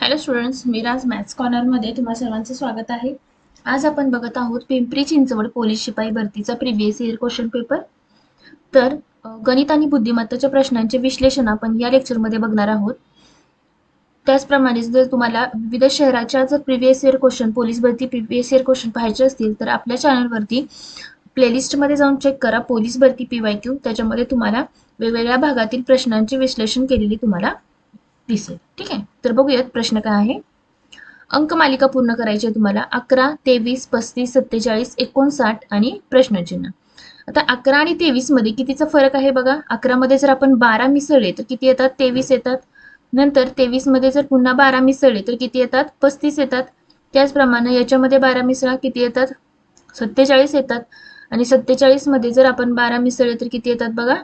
Hello students, Miraj maths कॉर्नरमध्ये तुम्हा सर्वांचं स्वागत आहे. आज आपण बघत आहोत पिंपरी चिंचवड पोलीस शिपाई भरतीचा प्रिव्हियस इयर क्वेश्चन पेपर. तर गणित आणि बुद्धिमत्तेच्या प्रश्नांचे विश्लेषण आपण या लेक्चरमध्ये बघणार आहोत. त्याचप्रमाणे जर तुम्हाला विविध शहराच्या जर प्रिव्हियस इयर क्वेश्चन पोलीस भरती प्रिव्हियस इयर क्वेश्चन पाहायचे असतील तर आपल्या चॅनलवरती प्लेलिस्टमध्ये जाऊन चेक करा पोलीस भरती PYQ. त्याच्यामध्ये तुम्हाला वेगवेगळ्या भागातील प्रश्नांचे विश्लेषण केलेले तुम्हाला दिसेल. ठीक आहे, तर बघूयात प्रश्न काय आहे. अंकमालिका पूर्ण करायची आहे तुम्हाला. 11, 23, 35, 47, 59 आणि प्रश्नचिन्ह. आता 11 आणि 23 मध्ये कितीचा फरक आहे बघा. 11 मध्ये जर आपण 12 मिसळले तर किती येतात? 23 येतात. नंतर 23 मध्ये जर पुन्हा 12 मिसळले तर किती येतात? 35 येतात. त्याचप्रमाणे याच्यामध्ये 12 मिसळा किती येतात? 47 येतात. आणि 47 मध्ये जर आपण 12 मिसळले तर किती येतात बघा?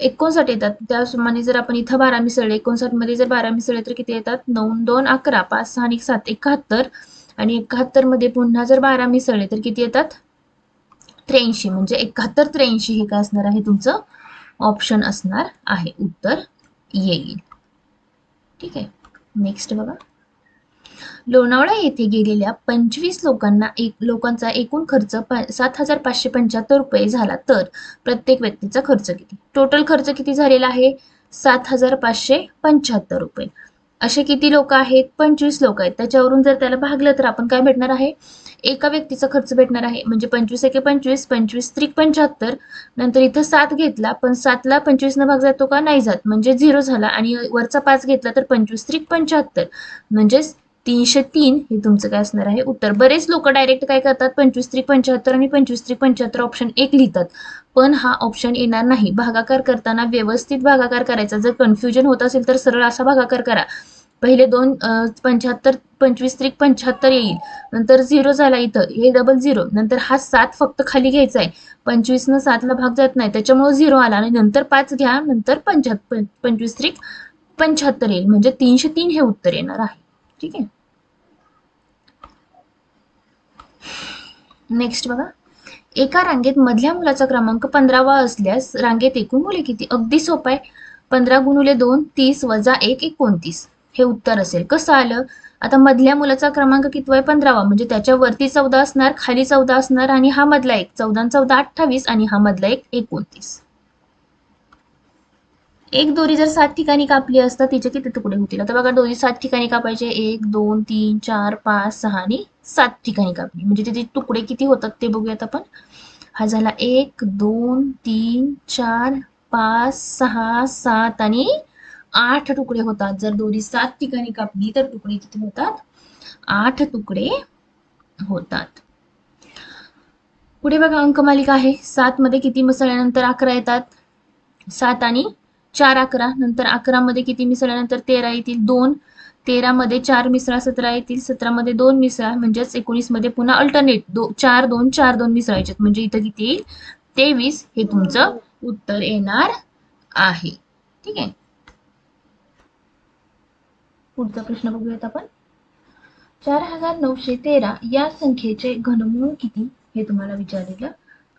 59 येतात. त्याप्रमाणे जर आपण इथं 12 मिसळले, 59 मध्ये जर 12 मिसळले तर किती येतात? 9, 2, 11, 5, 6 आणि 7, 71. आणि 71 मध्ये पुन्हा जर 12 मिसळले तर किती येतात? 83. म्हणजे 71, 83 हे काय असणार आहे? तुमचं ऑप्शन असणार आहे, उत्तर येईल. ठीक आहे, नेक्स्ट बघा. लोणावळा येथे गेलेल्या 25 लोकांचा एकूण खर्च 7,575 रुपये झाला तर प्रत्येक व्यक्तीचा खर्च किती? टोटल खर्च किती झालेला आहे? 7,575 रुपये. असे किती लोक आहेत? 25 लोक आहेत. त्याच्यावरून जर त्याला भागलं तर आपण काय भेटणार आहे? एका व्यक्तीचा खर्च भेटणार आहे. म्हणजे 25 एके 25, 25 त्रिक 75. नंतर इथं 7 घेतला, पण 7ला 25 न भाग जातो का? नाही जात, म्हणजे 0 झाला. आणि वरचा 5 घेतला तर 25 त्रिक 75, म्हणजेच 303 हे तुमचं काय असणार आहे? उत्तर. बरेच लोक डायरेक्ट काय करतात? 25 त्रिक 75 आणि 25 त्रिक 75 ऑप्शन 1 लिहितात, पण हा ऑप्शन येणार नाही. भागाकार करताना व्यवस्थित भागाकार करायचा. जर कन्फ्युजन होत असेल तर सरळ असा भागाकार करा. पहिले दोन 75, 25 त्रिक 75 येईल. नंतर 0 झाला इथं, हे डबल 0. नंतर हा 7 फक्त खाली घ्यायचा आहे. 25 न 7ला भाग जात नाही, त्याच्यामुळे 0 आला. आणि नंतर 5 घ्या, नंतर 25 त्रिक 75 येईल. म्हणजे 303 हे उत्तर येणार आहे. ठीक आहे, नेक्स्ट बघा. एका रांगेत मधल्या मुलाचा क्रमांक 15वा असल्यास रांगेत एकूण मुले किती? अगदी सोपं आहे. 15 गुणिले 2 30 वजा 1 29 हे उत्तर असेल. कसं आलं? आता मधल्या मुलाचा क्रमांक किती आहे? 15वा. म्हणजे त्याच्यावरती 14 असणार, खाली 14 असणार, आणि हा मधला एक 14 14 28 आणि हा मधला एक 29. एक दोरी जर 7 ठिकाणी कापली असता तिचे किती तुकडे होतील? आता बघा, दोरी 7 ठिकाणी कापायचे. 1 2 3 4 5 6 आणि 7 ठिकाणी कापली, म्हणजे त्याचे तुकडे किती होतात ते बघूयात आपण. हा झाला 1 2 3 4 5 6 7 आणि 8 तुकडे होतात. जर दोरी 7 ठिकाणी कापली तर तुकडे किती होतात? 8 तुकडे होतात. पुढे बघा, अंकमालिका आहे. 7 मध्ये किती मिसळल्यानंतर 11 येतात? 7 आणि 4 11. नंतर 11 मध्ये किती मिसळल्यानंतर 13 येतील? 2. 13 मध्ये 4 मिसळा 17 येतील. 17 मध्ये 2 मिसळा, म्हणजेच 19 मध्ये पुन्हा अल्टरनेट 4 2 4 2 मिसळायचे, म्हणजे इथं किती येईल? 23 हे तुमचं उत्तर येणार आहे. ठीक आहे, पुढचा प्रश्न बघूयात आपण. 4913 या संख्येचे घनमूळ किती हे तुम्हाला विचारलेलं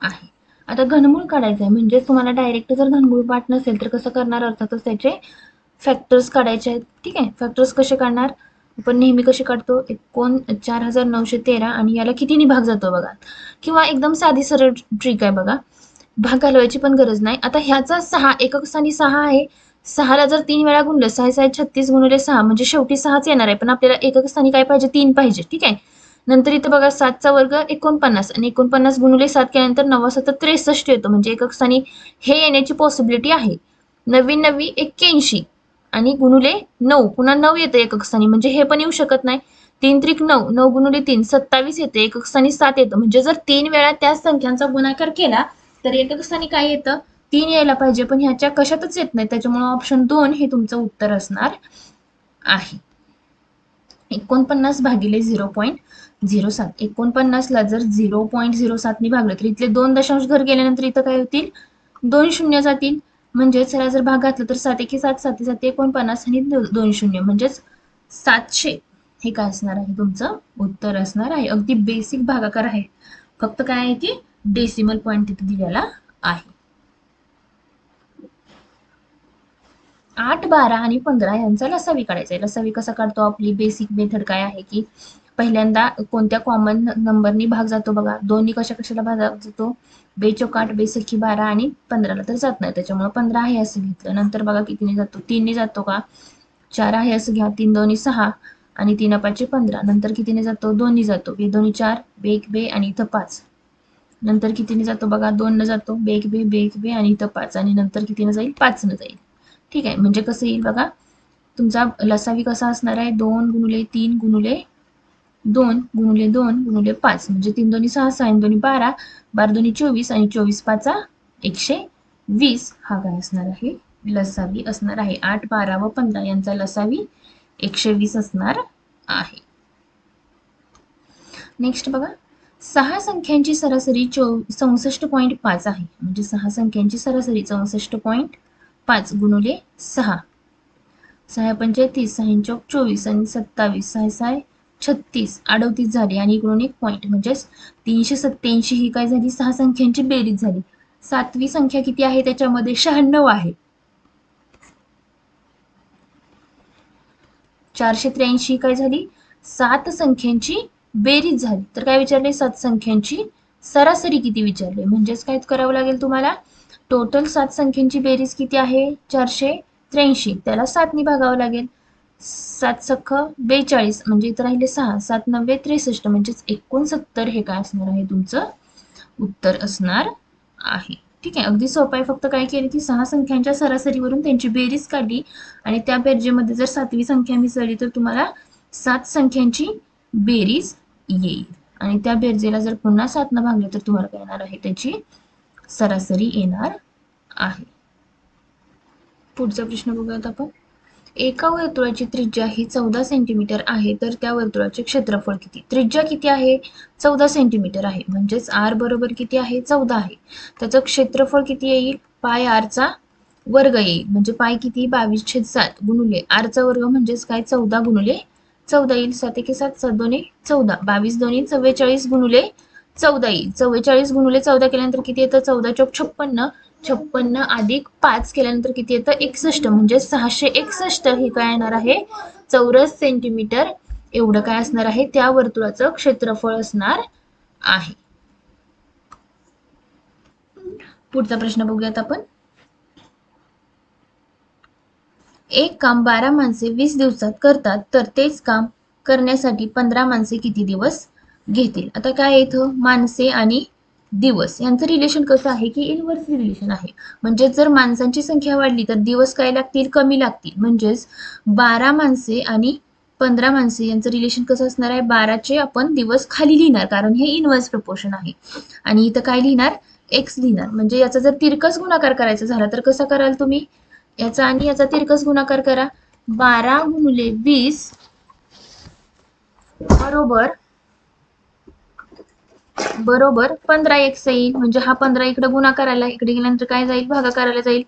आहे. आता घनमूळ काढायचं आहे, म्हणजे तुम्हाला डायरेक्ट जर घनमूळ पाठ नसेल तर कसं करणार? अर्थातच त्याचे फॅक्टर्स काढायचे आहेत. ठीक आहे, फॅक्टर्स कसे काढणार? आपण नेहमी कसे काढतो? 4913 आणि याला कितीने भाग जातो बघा. किंवा एकदम साधी सरळ ट्रिक आहे बघा, भाग घालवायची पण गरज नाही. आता ह्याचा 6 एकक स्थानी 6 आहे. 6ला जर 3 वेळा गुणलं, 6 6 36 गुणिले 6, म्हणजे शेवटी 6च येणार आहे, पण आपल्याला एकक स्थानी काय पाहिजे? 3 पाहिजे. ठीक आहे, नंतर इथं बघा 7चा वर्ग 49 आणि 49 गुणिले 7 केल्यानंतर 9 7 63 येतो, म्हणजे एकक स्थानी हे येण्याची पॉसिबिलिटी आहे. 9 9 81 आणि गुणुले 9, पुन्हा 9 येतं एकक स्थानी, म्हणजे हे पण येऊ शकत नाही. 3 त्रिक 9, 9 गुणुले 3 27 येते, एकक स्थानी 7 येतं. म्हणजे जर 3 वेळा त्या संख्यांचा गुणाकार केला तर एकक स्थानी काय येतं? 3 यायला पाहिजे, पण ह्याच्या कशातच येत नाही. त्याच्यामुळे ऑप्शन 2 हे तुमचं उत्तर असणार आहे. 49 भागिले 0.07. 49ला जर 0.07 ने भागलं तर इथले 2 दशांश घर गेल्यानंतर इथं काय होतील? 2 शून्य जातील. म्हणजेच त्याला जर भाग घातला तर 7 एके 7 7 7 49 आणि 2 शून्य, म्हणजेच 700 हे काय असणार आहे? तुमचं उत्तर असणार आहे. अगदी बेसिक भागाकार आहे, फक्त काय आहे की डेसिमल पॉईंट तिथे दिलेला आहे. 8, 12 आणि 15 यांचा लसावी काढायचा आहे. लसावी कसा काढतो? आपली बेसिक मेथड काय आहे की पहिल्यांदा कोणत्या कॉमन नंबरनी भाग जातो बघा. 2नी कशाला भाग जातो? 2 चौक 8, 2 सख्खी 12 आणि 15ला तर जात नाही, त्याच्यामुळे 15 आहे असं घेतलं. नंतर बघा कितीने जातो? 3ने जातो का? 4 आहे असं घ्या. 3 2 6 आणि 3 5 15. नंतर कितीने जातो? 2नी जातो. 2 2 4, 2 2 आणि इथं 5. नंतर कितीने जातो बघा? 2 न जातो. 2 2 2 2 आणि इथं 5 आणि नंतर कितीने जाईल? 5 न जाईल. ठीक आहे, म्हणजे कसं येईल बघा, तुमचा लसावी कसा असणार आहे? 2 गुणिले 3 गुणिले 2 गुणिले 2 गुणिले 5 म्हणजे 3 2 6, 6 2 12, 12 2 24 आणि 24 5 120 हा काय असणार आहे? लसावी असणार आहे. 8, 12 व 15 यांचा लसावी 120 असणार आहे. नेक्स्ट बघा, 6 संख्यांची सरासरी 64.5 आहे. म्हणजे 6 संख्यांची सरासरी 64.5 गुणिले 6. 6 पंचे 30, 6 चौक 24 आणि 27, 6 6 36, 38 झाली आणि इकडून एक पॉईंट म्हणजेच 387 ही काय झाली? 6 संख्यांची बेरीज झाली. 7वी संख्या किती आहे त्याच्यामध्ये? 96 आहे. 483 काय झाली? 7 संख्यांची बेरीज झाली. तर काय विचारले? 7 संख्यांची सरासरी किती विचारले. म्हणजेच काय करावं लागेल तुम्हाला? टोटल 7 संख्यांची बेरीज किती आहे? 483. त्याला 7ने भागावं लागेल. 7 सख्ख 42 म्हणजे इथं राहिले 6, 7 9 63 म्हणजेच 69 हे काय असणार आहे? तुमचं उत्तर असणार आहे. ठीक आहे, अगदी सोपं आहे. फक्त काय केलं की 6 संख्यांच्या सरासरीवरून त्यांची बेरीज काढली आणि त्या बेरजेमध्ये जर 7वी संख्या मिसळली तर तुम्हाला 7 संख्यांची बेरीज येईल आणि त्या बेरजेला जर पुन्हा 7 न भागले तर तुम्हाला काय येणार आहे? त्याची सरासरी येणार आहे. पुढचा प्रश्न बघूयात आपण. एका वर्तुळाची त्रिज्या ही 14 सेंटीमीटर आहे तर त्या वर्तुळाचे क्षेत्रफळ किती? त्रिज्या किती आहे? 14 सेंटीमीटर आहे. म्हणजेच r बरोबर किती आहे? 14 आहे. त्याचं क्षेत्रफळ किती येईल? पाय r चा वर्ग येईल. म्हणजे पाय किती? 22/7 गुणिले r चा वर्ग म्हणजेच काय? 14 गुणिले 14 येईल. 7 1 7, 7 2 14, 22 2 44 गुणिले 14 येईल. 44 गुणिले 14 केल्यानंतर किती येतं? 14 चौक 56, 56 अधिक 5 केल्यानंतर किती येतं? 61 म्हणजे 661 हे काय येणार आहे? चौरस सेंटीमीटर एवढं काय असणार आहे? त्या वर्तुळाचं क्षेत्रफळ असणार आहे. पुढचा प्रश्न बघूयात आपण. एक काम 12 माणसे 20 दिवसात करतात तर तेच काम करण्यासाठी 15 माणसे किती दिवस घेतील? आता काय इथं माणसे आणि दिवस यांचं रिलेशन कसं आहे की इनव्हर्स रिलेशन आहे. म्हणजे जर माणसांची संख्या वाढली तर दिवस काय लागतील? कमी लागतील. म्हणजेच 12 माणसे आणि 15 माणसे यांचं रिलेशन कसं असणार आहे? 12चे आपण दिवस खाली लिहिणार कारण हे इनव्हर्स प्रपोर्शन आहे आणि इथं काय लिहिणार? x लिहिणार. म्हणजे याचा जर तिरकस गुणाकार करायचा झाला तर कसा कराल तुम्ही? याचा आणि याचा तिरकस गुणाकार करा. 12 गुणिले 20 बरोबर 15x येईल. म्हणजे हा 15 इकडे गुणाकाराला, इकडे गेल्यानंतर काय जाईल? भागाकाराला जाईल.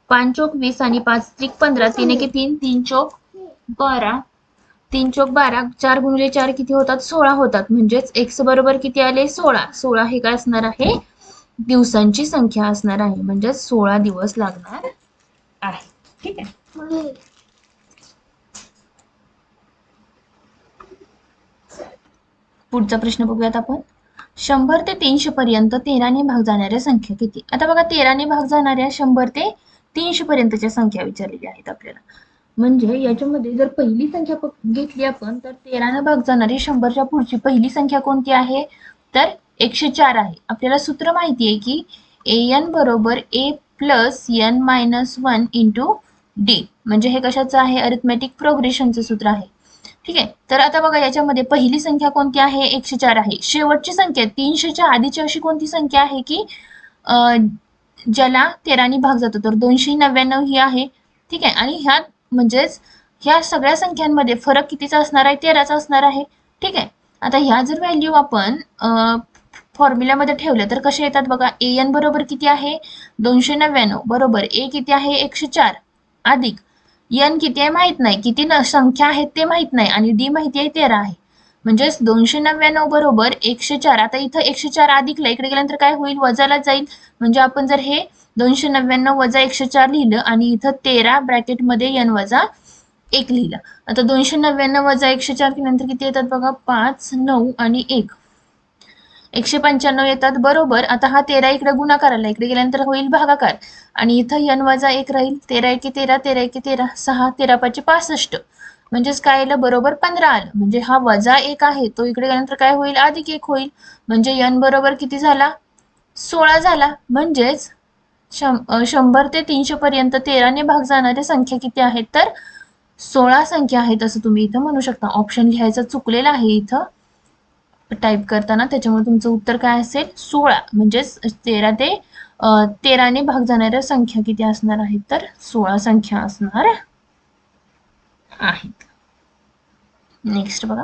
5 चौक 20 आणि 5 त्रिक 15, 3 1 3, 3 चौक 12, 3 चौक 12, 4 गुणिले 4 किती होतात? 16 होतात. म्हणजेच x बरोबर किती आले? 16. 16 हे काय असणार आहे? दिवसांची संख्या असणार आहे. म्हणजे 16 दिवस लागणार आहे. ठीक आहे. पुढचा प्रश्न बघूयात आपण. 100 ते 300 पर्यंत 13ने भाग जाणाऱ्या संख्या किती? आता बघा 13ने भाग जाणाऱ्या 100 ते 300 पर्यंतच्या संख्या विचारलेल्या आहेत आपल्याला. म्हणजे याच्यामध्ये जर पहिली संख्या घेतली आपण तर 13ने भाग जाणारी 100च्या पुढची पहिली संख्या कोणती आहे? तर 104 आहे. आपल्याला सूत्र माहिती आहे की an बरोबर a plus n minus 1 into d. म्हणजे हे कशाचं आहे? अरिथमेटिक प्रोग्रेशनचं सूत्र आहे. ठीक आहे. तर आता बघा याच्यामध्ये पहिली संख्या कोणती आहे? 104 आहे. शेवटची संख्या 300च्या आधीची अशी कोणती संख्या आहे की ज्याला 13ने भाग जातो? तर 299 ही आहे. ठीक आहे. आणि ह्या म्हणजेच ह्या सगळ्या संख्यांमध्ये फरक कितीचा असणार आहे? 13चा असणार आहे. ठीक आहे. आता ह्या जर व्हॅल्यू आपण फॉर्म्युल्यामध्ये ठेवल्या तर कशा येतात बघा. an बरोबर किती आहे? 299 बरोबर a किती आहे? 104 अधिक n किती आहे माहित नाही, किती संख्या आहेत ते माहित नाही आणि d माहिती आहे 13 आहे. म्हणजेच 299 बरोबर 104. आता इथं 104 अधिकला इकडे गेल्यानंतर काय होईल, वजाला जाईल. म्हणजे आपण जर हे 299 वजा 104 लिहिलं आणि इथं 13 ब्रॅकेटमध्ये n वजा 1 लिहिलं. आता 299 वजा 104 केल्यानंतर किती येतात बघा, 5, 9 आणि 1, 195 येतात बरोबर. आता हा 13 इकडे गुणाकाराला, इकडे गेल्यानंतर होईल भागाकार आणि इथं n वजा 1 राहील. 13 एके 13, 13 एके 13, 6, 13 पाचे 65. म्हणजेच काय आलं, बरोबर 15 आलं. म्हणजे हा वजा 1 आहे तो इकडे गेल्यानंतर काय होईल, अधिक 1 होईल. म्हणजे n बरोबर किती झाला, 16 झाला. म्हणजेच 100 ते 300 पर्यंत 13 ने भाग जाणाऱ्या संख्या किती आहेत, तर 16 संख्या आहेत असं तुम्ही इथं म्हणू शकता. ऑप्शन लिहायचं चुकलेलं आहे इथं टाइप करताना, त्याच्यामुळे तुमचं उत्तर काय असेल, 16. म्हणजेच 13 ने भाग जाणाऱ्या संख्या किती असणार आहेत, तर 16 संख्या असणार आहेत. नेक्स्ट बघा,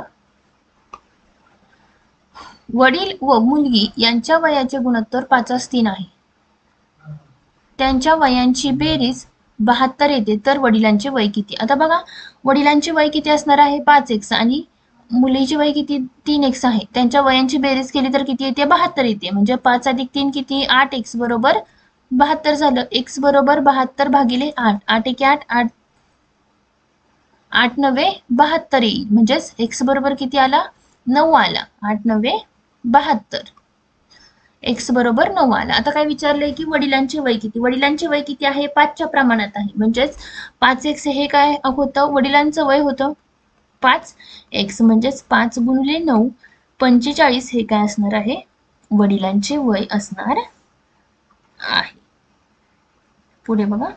वडील व मुलगी यांच्या वयाचे गुणोत्तर 5:3 आहे. त्यांच्या वयांची बेरीज 72 येते, तर वडिलांचे वय किती. आता बघा, वडिलांचे वय किती असणार आहे, 5x आणि मुलीचे वय किती, 3x आहे. त्यांच्या वयांची बेरीज केली तर किती येते, 72 येते. म्हणजे 5 अधिक 3 किती, 8x बरोबर 72 झालं. x बरोबर 72 भागिले 8, 8 एके 8, 8 9 72 येईल. म्हणजेच x बरोबर किती आला, 9 आला. 8 9 72, x बरोबर 9 आला. आता काय विचारलंय की वडिलांचे वय किती. वडिलांचे वय किती आहे, 5च्या प्रमाणात आहे. म्हणजेच 5x हे काय होतं, वडिलांचं वय होतं 5x. म्हणजेच 5 गुणिले 9, 45 हे काय असणार आहे, वडिलांचे वय असणार आहे. पुढे बघा,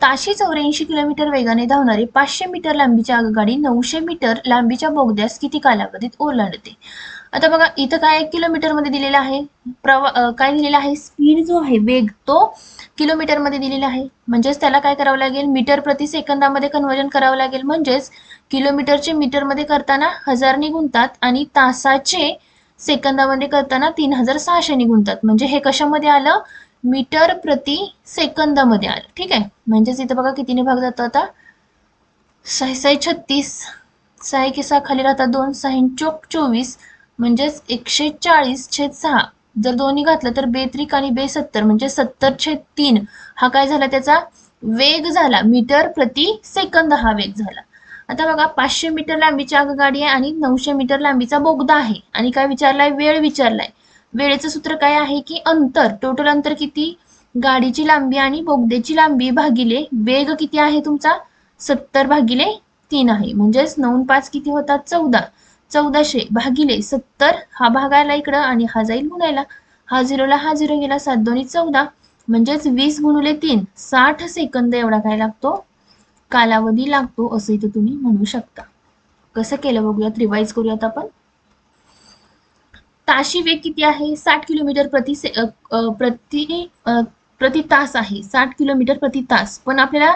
ताशी 84 किलोमीटर वेगाने धावणारी 500 मीटर लांबीची आगगाडी 900 मीटर लांबीच्या बोगद्यास किती कालावधीत ओलांडते. आता बघा, इथं काय किलोमीटर मध्ये दिलेला आहे, काय दिलेला आहे, स्पीड जो आहे, वेग, तो किलोमीटर मध्ये दिलेला आहे. म्हणजेच त्याला काय करावं लागेल, मीटर प्रति सेकंदामध्ये कन्वर्जन करावं लागेल. म्हणजेच किलोमीटरचे मीटर मध्ये करताना 1000 ने गुणतात आणि तासाचे सेकंदामध्ये करताना 3600 ने गुणतात. म्हणजे हे कशामध्ये आलं, मीटर प्रति सेकंदामध्ये आलं. ठीक आहे. म्हणजेच इथं बघा कितीने भाग जातो आता, 6 6 36, 6 एके 6 खाली राहतात 2, 6 चोक 24, म्हणजेच 140/6. जर दोन्ही घातलं तर 2 आणि 2 म्हणजे 70/3 हा काय झाला, त्याचा वेग झाला. मीटर प्रति सेकंद हा वेग झाला. आता बघा, 500 मीटर लांबीची आगगाडी आहे आणि 900 मीटर लांबीचा बोगदा आहे आणि काय विचारलाय, वेळ विचारलाय. वेळेचं सूत्र काय आहे की अंतर, टोटल अंतर किती, गाडीची लांबी आणि बोगद्याची लांबी भागिले वेग किती आहे तुमचा, 70/3 आहे. म्हणजेच 9 5 किती होतात, 14, 1400 भागिले 70 हा भाग आला इकडं आणि हा जाईल गुणायला. हा 0 ला हा 0 गेला, 7 2 14, म्हणजेच 20 गुणिले 3 60 सेकंद एवढा काय लागतो, कालावधी लागतो असं इथे तुम्ही म्हणू शकता. कसं केलं बघूयात, रिवाइज करूयात आपण. ताशी वेग किती आहे, 60 किलोमीटर प्रति तास आहे, 60 किलोमीटर प्रति तास. पण आपल्याला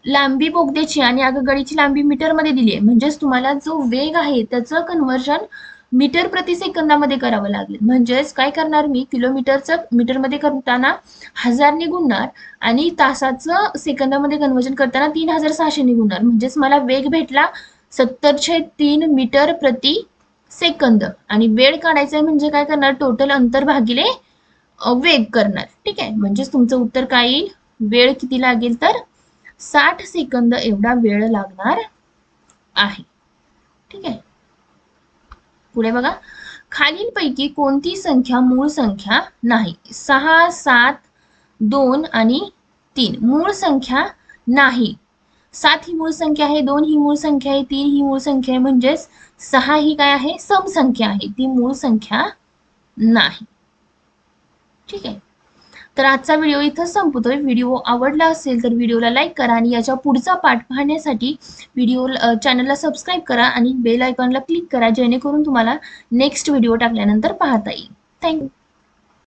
लांबी बोगद्याची आणि आगगाडीची लांबी मीटर मध्ये दिली आहे. म्हणजेच तुम्हाला जो वेग आहे त्याचं कन्वर्जन मीटर प्रति सेकंदामध्ये करावं लागेल. म्हणजेच काय करणार मी, किलोमीटरचं मीटरमध्ये करताना 1000 ने गुणणार आणि तासाचं सेकंदामध्ये कन्वर्जन करताना 3600 ने गुणणार. म्हणजेच मला वेग भेटला 70/3 मीटर प्रति सेकंद आणि वेळ काढायचा आहे. म्हणजे काय करणार, टोटल अंतर भागिले वेग करणार. ठीक आहे. म्हणजेच तुमचं उत्तर काय येईल, वेळ किती लागेल, तर 60 सेकंद एवढा वेळ लागणार आहे. ठीक आहे. पुढे बघा, खालीलपैकी कोणती संख्या मूळ संख्या नाही. 6 7 2 आणि 3 मूळ संख्या नाही. 7 ही मूळ संख्या आहे, 2 ही मूळ संख्या आहे, 3 ही मूळ संख्या आहे. म्हणजेच 6 ही काय आहे, सम संख्या आहे, ती मूळ संख्या नाही. ठीक आहे. तर आजचा व्हिडिओ इथं संपतोय. व्हिडिओ आवडला असेल तर व्हिडिओला लाईक करा आणि याच्या पुढचा पार्ट पाहण्यासाठी चॅनलला सबस्क्राईब करा आणि बेल आयकॉनला क्लिक करा, जेणेकरून तुम्हाला नेक्स्ट व्हिडिओ टाकल्यानंतर पाहता येईल. थँक्यू.